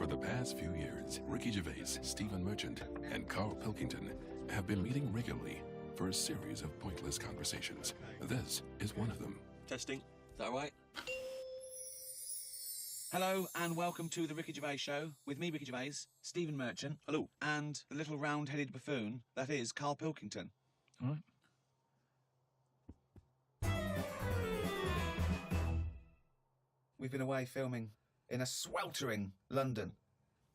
For the past few years, Riki Gervais, Stivен Merchant, and Karl Pilkington have been meeting regularly for a series of pointless conversations. This is one of them. Testing. Is that right? Hello and welcome to the Riki Gervais Show with me, Riki Gervais, Stiven Merchant. Hello. And the little round-headed buffoon that is Karl Pilkington. All right. We've been away filming in a sweltering London.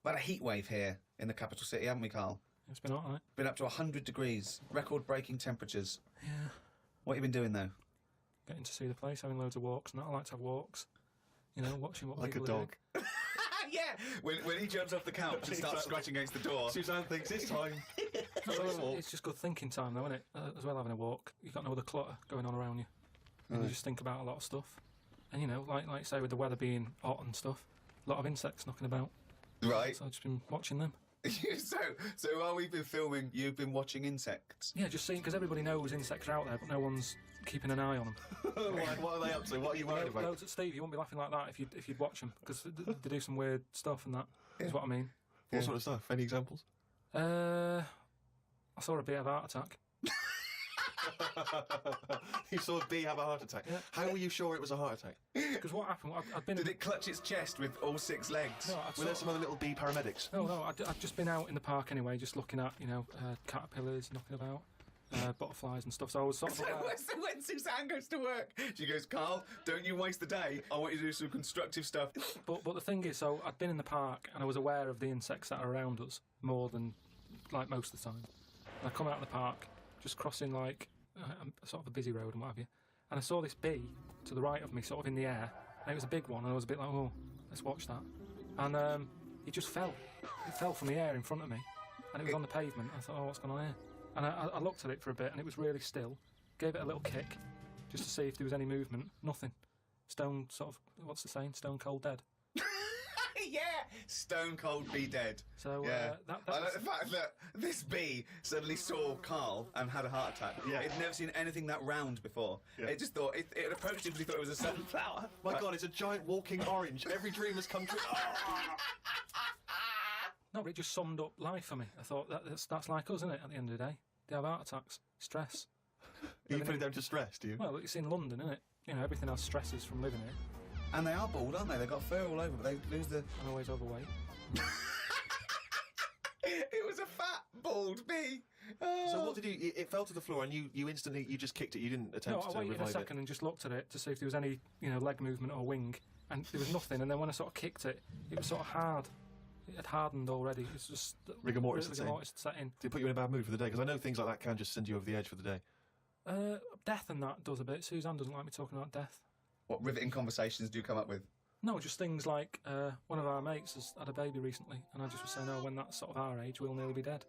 We've had a heatwave here in the capital city, haven't we, Karl? It's been all right. Been up to 100 degrees, record-breaking temperatures. Yeah. What have you been doing, though? Getting to see the place, having loads of walks, and that. I like to have walks. You know, watching what like people a dog. Yeah! When he jumps off the couch and starts scratching against the door. Suzanne thinks it's time. It's just good thinking time, though, isn't it? As well, having a walk. You've got no other clutter going on around you. And you just think about a lot of stuff. And, you know, like say, with the weather being hot and stuff, a lot of insects knocking about. Right. So I've just been watching them. So while we've been filming, you've been watching insects? Yeah, just seeing, because everybody knows insects are out there, but no one's keeping an eye on them. What are they up to? What are you worried about? Steve, you wouldn't be laughing like that if you'd watch them, because they do some weird stuff and that, is what I mean. What sort of stuff? Any examples? I saw a bee have a heart attack. You saw a bee have a heart attack. Yeah. How were you sure it was a heart attack? Because what happened, I'd been... Did it clutch its chest with all 6 legs? No, Were there some other little bee paramedics? No, I'd just been out in the park anyway, just looking at, you know, caterpillars knocking about, butterflies and stuff, so I was sort of... So when Suzanne goes to work, she goes, Karl, don't you waste the day, I want you to do some constructive stuff. But the thing is, so I'd been in the park and I was aware of the insects that are around us more than, like, most of the time. And I come out of the park, just crossing, like, sort of a busy road and what have you, and I saw this bee to the right of me, sort of in the air, and it was a big one, and I was a bit like, oh, let's watch that. And it just fell. It fell from the air in front of me, and it was on the pavement. I thought, oh, what's going on here? And I looked at it for a bit, and it was really still. Gave it a little kick, just to see if there was any movement. Nothing. Stone, sort of, what's the saying? Stone cold dead. Yeah! Stone cold bee dead. So, yeah. that I like the fact that this bee suddenly saw Karl and had a heart attack. Yeah. It'd never seen anything that round before. Yeah. It just thought, it approached him because he thought it was a sunflower. My God, it's a giant walking orange. Every dream has come true. No, but it just summed up life for me. I thought, that's like us, isn't it, at the end of the day? They have heart attacks, stress. You put it down to stress, do you? Well, it's in London, isn't it? You know, everything has stresses from living here. And they are bald, aren't they? They've got fur all over, but they lose the... I'm always overweight. It was a fat, bald bee. So what did you... It fell to the floor and you instantly... You just kicked it. You didn't attempt to No, I waited a second and just looked at it to see if there was any, you know, leg movement or wing. And there was nothing. And then when I sort of kicked it, it was sort of hard. It had hardened already. It's just... Rigor mortis set in. Did it put you in a bad mood for the day? Because I know things like that can just send you over the edge for the day. Death and that does a bit. Suzanne doesn't like me talking about death. What riveting conversations do you come up with? No, just things like one of our mates has had a baby recently, and I just was saying, oh, when that's sort of our age, we'll nearly be dead.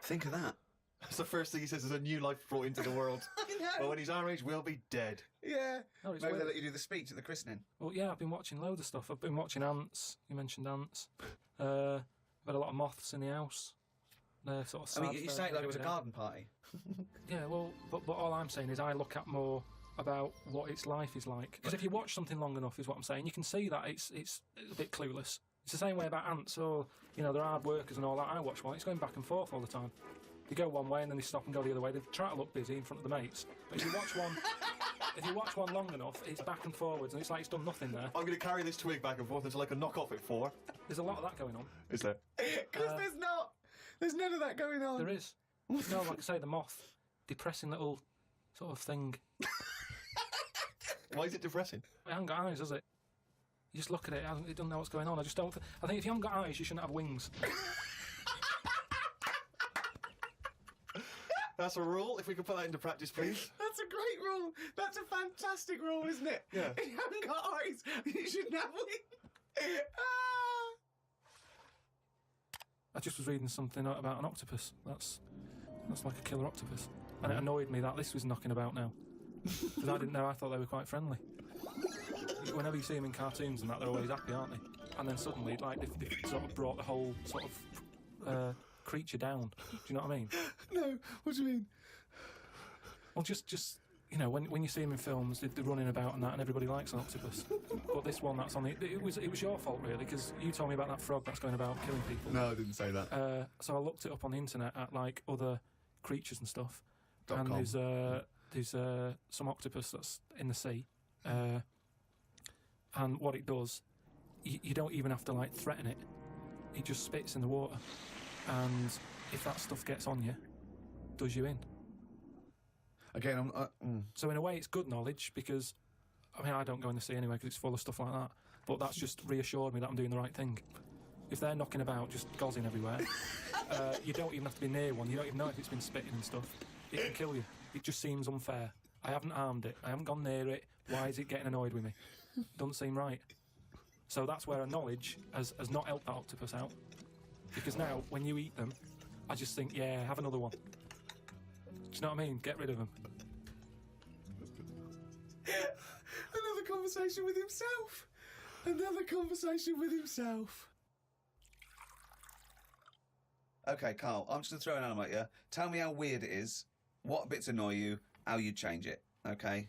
Think of that. That's the first thing he says, is a new life brought into the world. I know. Well, when he's our age, we'll be dead. Yeah. No, it's Maybe weird. they'll let you do the speech at the christening. Well, yeah, I've been watching loads of stuff. I've been watching ants. You mentioned ants. I've had a lot of moths in the house. They're sort of sad. I mean, you say it like it was a garden party. Yeah, well, but all I'm saying is I look at more about what its life is like. Because if you watch something long enough, is what I'm saying, you can see that it's a bit clueless. It's the same way about ants. So, you know, they're hard workers and all that. I watch one, it's going back and forth all the time. They go one way and then they stop and go the other way. They try to look busy in front of the mates. But if you watch one long enough, it's back and forwards and it's like it's done nothing there. I'm going to carry this twig back and forth until I can knock off at 4. There's a lot of that going on. Is there? Because there's not. There's none of that going on. There is. No, like I say, the moth. Depressing little sort of thing. Why is it depressing? It hasn't got eyes, does it? You just look at it, it doesn't know what's going on. I just don't... I think if you haven't got eyes, you shouldn't have wings. That's a rule. If we could put that into practice, please. That's a great rule. That's a fantastic rule, isn't it? Yeah. If you haven't got eyes, you shouldn't have wings. I just was reading something about an octopus. That's like a killer octopus. And it annoyed me that this was knocking about now. Because I didn't know, I thought they were quite friendly. Whenever you see them in cartoons and that, they're always happy, aren't they? And then suddenly, like, they've sort of brought the whole sort of creature down. Do you know what I mean? No, what do you mean? Well, just you know, when you see them in films, they're running about and that, and everybody likes an octopus. But this one that's on it was your fault, really, because you told me about that frog that's going about killing people. No, I didn't say that. So I looked it up on the internet at, like, other creatures and stuff. .com. There's some octopus that's in the sea. And what it does, you don't even have to, like, threaten it. It just spits in the water. And if that stuff gets on you, does you in. Again, So in a way, it's good knowledge because, I mean, I don't go in the sea anyway because it's full of stuff like that. But that's just reassured me that I'm doing the right thing. If they're knocking about, just gozzing everywhere, you don't even have to be near one. You don't even know if it's been spitting and stuff. It can kill you. It just seems unfair. I haven't harmed it. I haven't gone near it. Why is it getting annoyed with me? Doesn't seem right. So that's where our knowledge has not helped that octopus out. Because now, when you eat them, I just think, yeah, have another one. Do you know what I mean? Get rid of them. another conversation with himself. Another conversation with himself. Okay, Carl, I'm just going to throw an animal at you. Tell me how weird it is, what bits annoy you, how you'd change it, okay?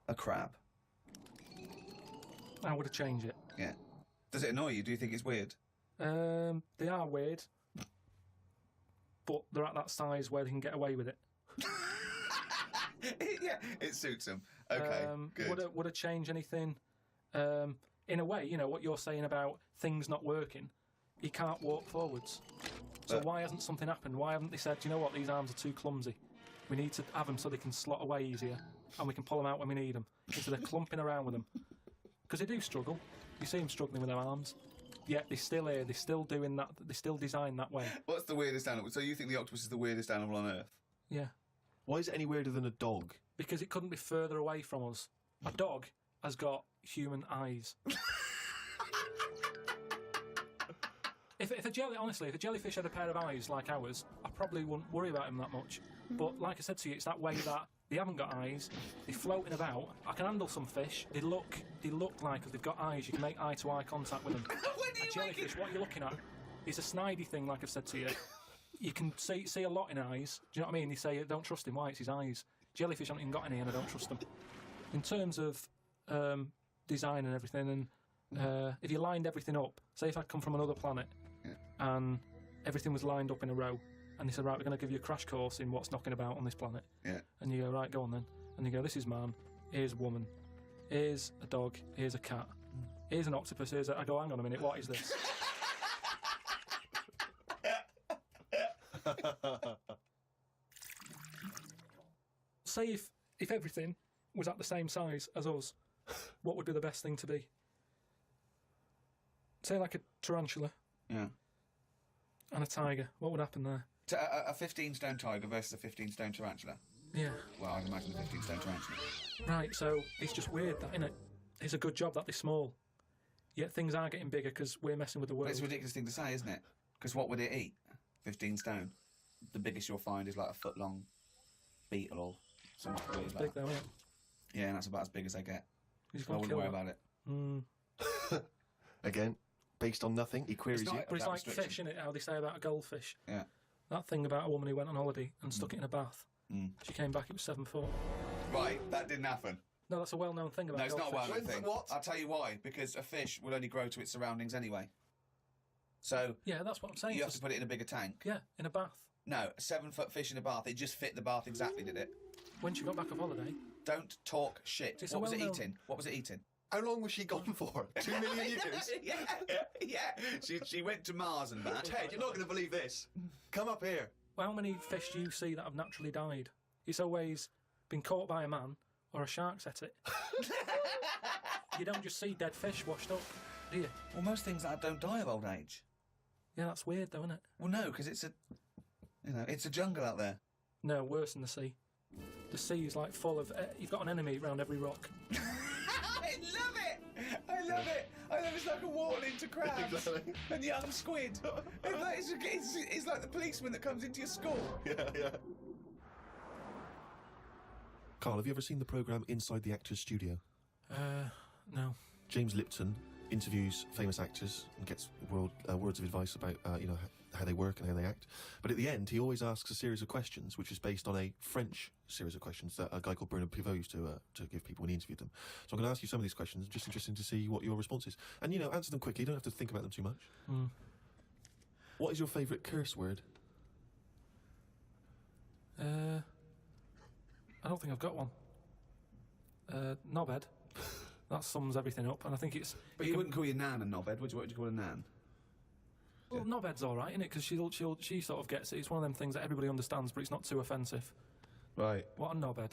A crab. How would I change it? Yeah. Does it annoy you? Do you think it's weird? They are weird, but they're at that size where they can get away with it. Yeah, it suits them. Okay, good. Would I change anything? In a way, you know, what you're saying about things not working, he can't walk forwards. So why hasn't something happened? Why haven't they said, you know what, these arms are too clumsy. We need to have them so they can slot away easier, and we can pull them out when we need them, instead of clumping around with them. Because they do struggle. You see them struggling with their arms. Yet they're still here, they're still doing that, they're still designed that way. What's the weirdest animal? So you think the octopus is the weirdest animal on Earth? Yeah. Why is it any weirder than a dog? Because it couldn't be further away from us. A dog has got human eyes. If a jellyfish had a pair of eyes like ours, I probably wouldn't worry about him that much. But like I said to you, it's that way that they haven't got eyes, they're floating about. I can handle some fish. They look like they've got eyes. You can make eye-to-eye contact with them. A jellyfish, what you're looking at, is a snidey thing, like I've said to you. You can see a lot in eyes. Do you know what I mean? They say, don't trust him. Why? It's his eyes. Jellyfish haven't even got any, and I don't trust them. In terms of design and everything, and if you lined everything up, say if I'd come from another planet, and everything was lined up in a row, and they said, right, we're going to give you a crash course in what's knocking about on this planet. Yeah. And you go, right, go on then. And you go, this is man, here's a woman, here's a dog, here's a cat, here's an octopus, I go, hang on a minute, what is this? Say if everything was at the same size as us, what would be the best thing to be? Say like a tarantula. Yeah. And a tiger. What would happen there? A 15-stone tiger versus a 15-stone tarantula. Yeah. Well, I'd imagine a 15-stone tarantula. Right, so it's just weird that, innit? It's a good job that they're small. Yet things are getting bigger because we're messing with the world. But it's a ridiculous thing to say, isn't it? Because what would it eat? 15 stone. The biggest you'll find is like a foot-long beetle or something weird like Big that. though, yeah. Yeah, and that's about as big as they get. He's I gonna wouldn't kill worry that. about it. Again, based on nothing, he queries It's not- you. But it's That like restriction. fish, innit? How they say about a goldfish. Yeah. That thing about a woman who went on holiday and stuck it in a bath. She came back, it was 7 foot. Right, that didn't happen. No, that's a well-known thing about No, it's not a goldfish. well-known thing. What? I'll tell you why. Because a fish will only grow to its surroundings anyway. So Yeah, that's what I'm saying. you have to put it in a bigger tank. Yeah, in a bath. No, a 7-foot fish in a bath, it just fit the bath exactly, did it? When she got back off holiday, Don't talk shit. It's a What was it well-known- eating? What was it eating? How long was she gone for? 2 million years? yeah. She went to Mars and back. Ted, you're not going to believe this. Come up here. how many fish do you see that have naturally died? It's always been caught by a man or a shark's at it. You don't just see dead fish washed up, do you? Well, most things that don't die of old age. Yeah, that's weird though, isn't it? Well, no, because it's a jungle out there. No, worse than the sea. The sea is like full of... you've got an enemy around every rock. I love it! I love it! It's like a warning to crabs Exactly. and young squid. It's like the policeman that comes into your school. Yeah. Carl, have you ever seen the programme Inside the Actors Studio? No. James Lipton interviews famous actors and gets words of advice about how they work and how they act. But at the end, he always asks a series of questions, which is based on a French series of questions that a guy called Bernard Pivot used to give people when he interviewed them. So I'm going to ask you some of these questions. Just interesting to see what your response is. And, answer them quickly. You don't have to think about them too much. What is your favourite curse word? I don't think I've got one. Knobhead. That sums everything up, and I think it's... But you wouldn't call your nan a knobhead, would you? What would you call a nan? Well, knobhead's all right, isn't it? Because she sort of gets it. It's one of them things that everybody understands, but it's not too offensive. Right. What a knobhead.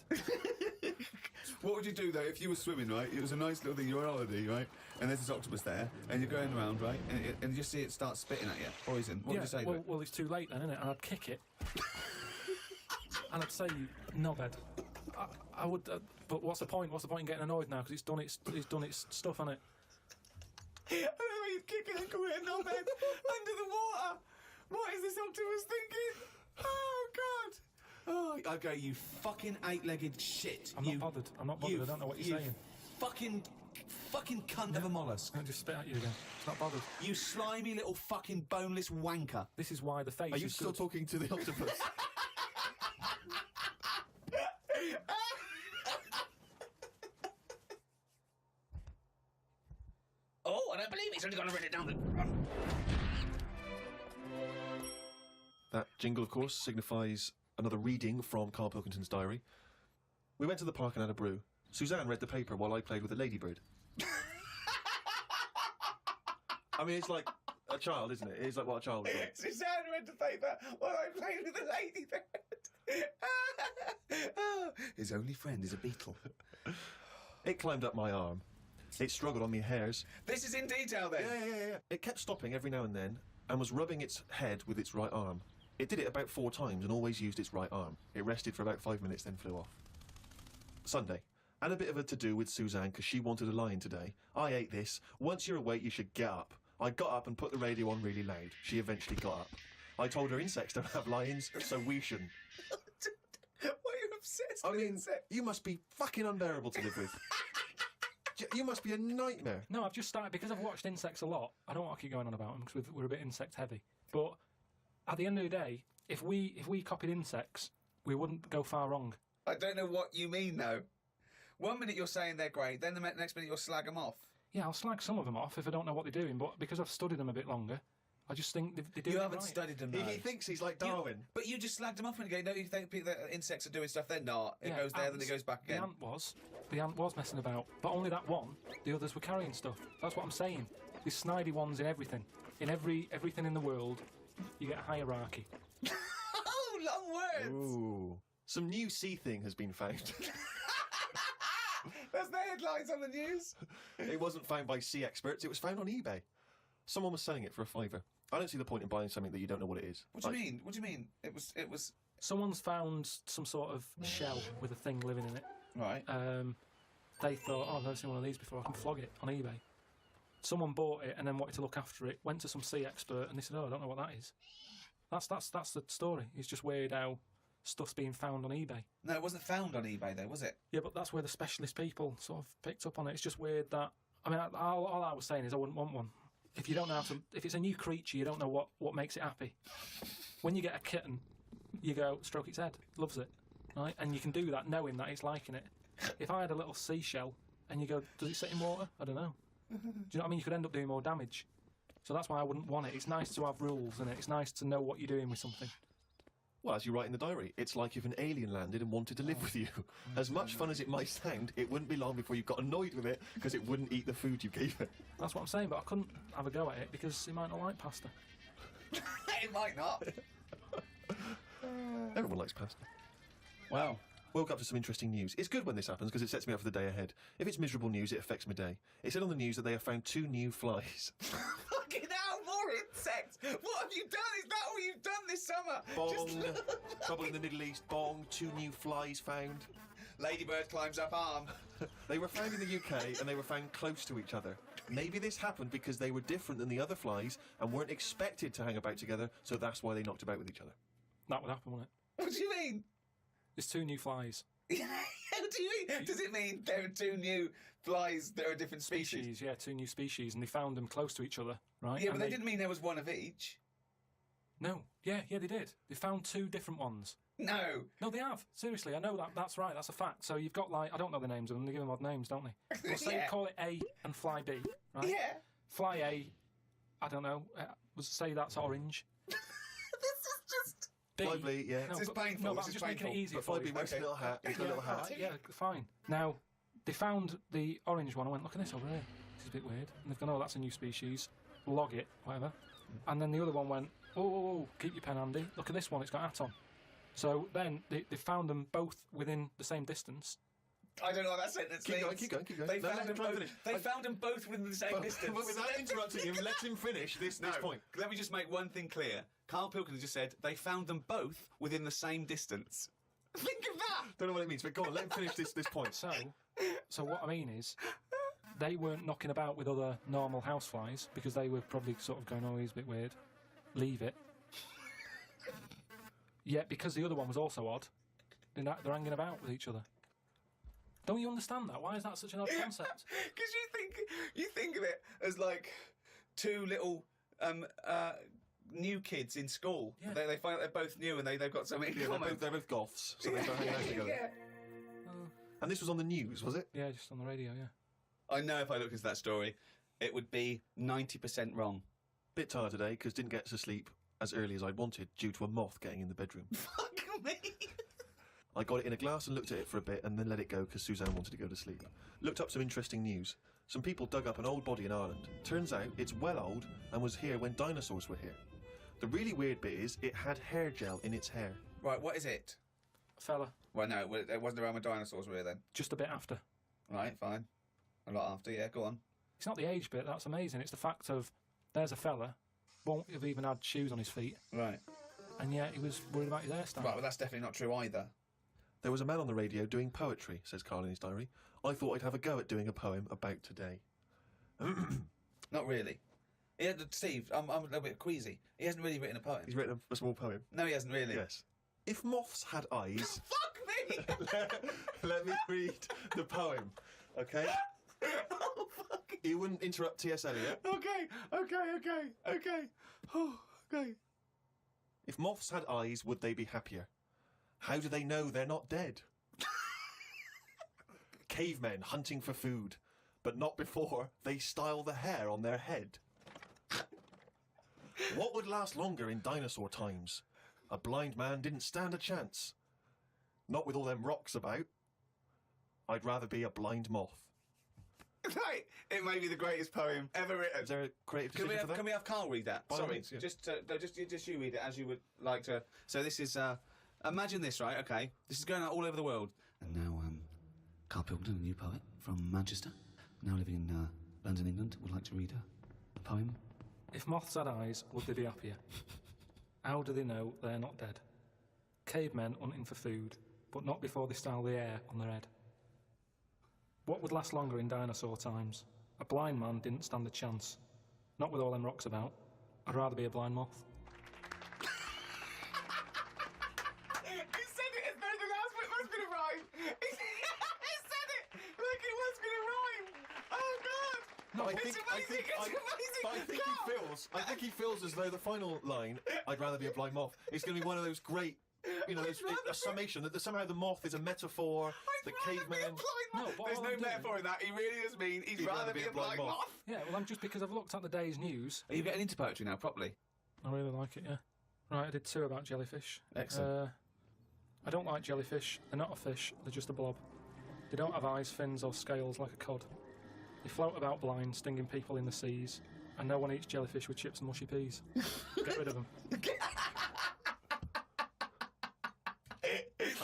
What would you do, though, if you were swimming, right? It was a nice little thing, you're on holiday, right? And there's this octopus there, and you're going around, right? And you just see it start spitting at you, poison. What would you say to it? Well, it's too late then, isn't it? And I'd kick it. And I'd say, you knobhead. I would... but what's the point? What's the point in getting annoyed now? Because it's done its stuff on it. I don't know he's kicking and calling it knobhead under the water. What is this octopus thinking? Oh, God. Oh, okay, you fucking eight-legged shit. I'm not bothered. I don't know what you're saying. Fucking cunt of a mollusk. I'll just spit at you again. It's not bothered. You slimy little fucking boneless wanker. This is why the face Are you is still good. talking to the octopus? Oh, I don't believe he's only going to read it down. That jingle, of course, signifies another reading from Karl Pilkington's diary. We went to the park and had a brew. Suzanne read the paper while I played with a ladybird. I mean, it's like a child, isn't it? It's like what a child would do. Suzanne read the paper while I played with a ladybird. His only friend is a beetle. It climbed up my arm. It struggled on me hairs. This is in detail, then. Yeah. It kept stopping every now and then and was rubbing its head with its right arm. It did it about 4 times and always used its right arm. It rested for about 5 minutes, then flew off. Sunday. And a bit of a to-do with Suzanne because she wanted a lion today. I ate this. Once you're awake, you should get up. I got up and put the radio on really loud. She eventually got up. I told her insects don't have lions, so we shouldn't. Why are you obsessed with insects? You must be fucking unbearable to live with. You must be a nightmare. No, I've just started, because I've watched insects a lot. I don't want to keep going on about them because we're a bit insect heavy. But at the end of the day, if we copied insects, we wouldn't go far wrong. I don't know what you mean, though. 1 minute you're saying they're great, then the next minute you'll slag them off. Yeah, I'll slag some of them off if I don't know what they're doing, but because I've studied them a bit longer, I just think they do You it haven't right. studied them, though. He thinks he's like Darwin. But you just slagged them off when you go, no, you think that insects are doing stuff, they're not. It goes there, then it goes back again. The ant was messing about, but only that one. The others were carrying stuff. That's what I'm saying. These snidey ones in everything. In everything in the world, you get a hierarchy. Oh, long words! Ooh. Some new sea thing has been found. That's the headlines on the news. It wasn't found by sea experts, it was found on eBay. Someone was selling it for $5. I don't see the point in buying something that you don't know what it is. What do you mean? What do you mean? It was... Someone's found some sort of shell with a thing living in it. Right. They thought, oh, I've never seen one of these before, I can flog it on eBay. Someone bought it and then wanted to look after it, went to some sea expert, and they said, oh, I don't know what that is. That's the story. It's just weird how stuff's being found on eBay. No, it wasn't found on eBay, though, was it? Yeah, but that's where the specialist people sort of picked up on it. It's just weird that... I mean, all I was saying is I wouldn't want one. If you don't know how to... If it's a new creature, you don't know what makes it happy. When you get a kitten, you go, stroke its head, loves it, right? And you can do that knowing that it's liking it. If I had a little seashell and you go, does it sit in water? I don't know. Do you know what I mean? You could end up doing more damage. So that's why I wouldn't want it. It's nice to have rules, and it's nice to know what you're doing with something. Well, as you write in the diary, it's like if an alien landed and wanted to live with you. As much fun as it might sound, it wouldn't be long before you got annoyed with it because it wouldn't eat the food you gave it. That's what I'm saying, but I couldn't have a go at it because it might not like pasta. It might not. Everyone likes pasta. Wow. Woke up to some interesting news. It's good when this happens because it sets me up for the day ahead. If it's miserable news, it affects my day. It said on the news that they have found 2 new flies. Fucking hell, more insects! What have you done? Is that all you've done this summer? Bong. Trouble in the Middle East. Bong. 2 new flies found. Ladybird climbs up arm. They were found in the UK and they were found close to each other. Maybe this happened because they were different than the other flies and weren't expected to hang about together, so that's why they knocked about with each other. That would happen, wouldn't it? What do you mean? There's 2 new flies. What do you mean? Does it mean there are 2 new flies that are different species? Yeah, 2 new species, and they found them close to each other, right? Yeah, and but they didn't mean there was one of each. No. Yeah, they did. They found 2 different ones. No. No, they have. Seriously, I know that. That's right. That's a fact. So you've got, like, I don't know the names of them. They give them odd names, don't they? Well, say you call it A and Fly B, right? Yeah. Fly A, I don't know. Say that's orange. This is just... B. Fly B, yeah. This is painful. No, This I'm is just making it painful. easier But for Fly B you. wears a little hat. He's got a little hat. Right, yeah, fine. Now, they found the orange one. I went, look at this over here. This is a bit weird. And they've gone, oh, that's a new species. Log it, whatever. And then the other one went, oh, keep your pen handy. Look at this one, it's got a hat on. So then they found them both within the same distance. I don't know what that sentence means. Keep going. They No, found let them him try and both. finish. They found them both within the same distance. But without interrupting him, let him finish this point. Let me just make one thing clear. Carl Pilkington just said they found them both within the same distance. Think of that! Don't know what it means, but go on, let him finish this point. So what I mean is, they weren't knocking about with other normal houseflies because they were probably sort of going, oh, he's a bit weird. Leave it. Yet, because the other one was also odd, they're hanging about with each other. Don't you understand that? Why is that such an odd concept? Because you think of it as like 2 little new kids in school. Yeah. They find out they're both new and they've got something in Yeah, common. they're both goths, so they start hanging out together. Yeah. And this was on the news, was it? Yeah, just on the radio, yeah. I know if I looked into that story, it would be 90% wrong. Bit tired today because didn't get to sleep as early as I'd wanted due to a moth getting in the bedroom. Fuck me. I got it in a glass and looked at it for a bit and then let it go because Suzanne wanted to go to sleep. Looked up some interesting news. Some people dug up an old body in Ireland. Turns out it's well old and was here when dinosaurs were here. The really weird bit is it had hair gel in its hair. Right, what is it? Fella, Well, no, it wasn't around when dinosaurs were here then. just a bit after. Right, fine. A lot after, yeah, go on. It's not the age bit, that's amazing. It's the fact of, there's a fella, won't have even had shoes on his feet, Right. and yet he was worried about his hairstyle. Right, well, that's definitely not true either. There was a man on the radio doing poetry, says Carl in his diary. I thought I'd have a go at doing a poem about today. Not really. Steve, I'm a little bit queasy. He hasn't really written a poem. He's written a small poem. No, he hasn't really. Yes. If moths had eyes... Fuck me! let me read the poem, okay? Oh, fuck. You wouldn't interrupt T.S. Eliot. Okay. Oh, okay. If moths had eyes, would they be happier? How do they know they're not dead? Cavemen hunting for food, but not before they style the hair on their head. What would last longer in dinosaur times? A blind man didn't stand a chance. Not with all them rocks about. I'd rather be a blind moth. Right, it may be the greatest poem ever written. Is there a creative Can decision for that? we have Carl read that? By all Sorry, means, yeah. just you read it as you would like to. So this is imagine this, right? Okay, this is going out all over the world. And now, Karl Pilkington, a new poet from Manchester, now living in London, England, would like to read a poem. If moths had eyes, would they be happier? How do they know they're not dead? Cavemen hunting for food, but not before they style the hair on their head. What would last longer in dinosaur times? A blind man didn't stand a chance. Not with all them rocks about. I'd rather be a blind moth. He said it as though the last bit was going to rhyme. He said it like it was going to rhyme. Oh God! No, It's amazing. I think he feels as though the final line, I'd rather be a blind moth, is going to be one of those great, a summation, that somehow the moth is a metaphor, the caveman... No, but There's all no I'm doing- metaphor in that. He really does mean he'd rather be a blind moth. Yeah, well, I'm just because I've looked at the day's news. Are you getting into poetry now, properly? I really like it, yeah. Right, I did 2 about jellyfish. Excellent. I don't like jellyfish. They're not a fish, they're just a blob. They don't have eyes, fins or scales like a cod. They float about blind, stinging people in the seas, and no one eats jellyfish with chips and mushy peas. Get rid of them.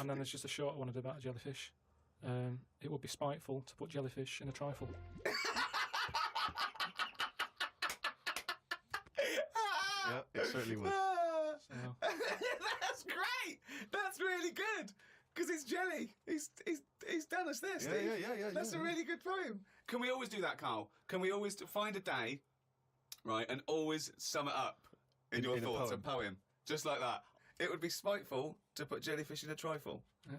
And then there's just a short one I did about a jellyfish. It would be spiteful to put jellyfish in a trifle. Yeah, it certainly would. So, That's great. That's really good. Because it's jelly. He's done us this. Steve. Yeah. That's a really good poem. Can we always do that, Carl? Can we always find a day, right, and always sum it up in your in a thoughts, poem. a poem, just like that? It would be spiteful to put jellyfish in a trifle. yeah.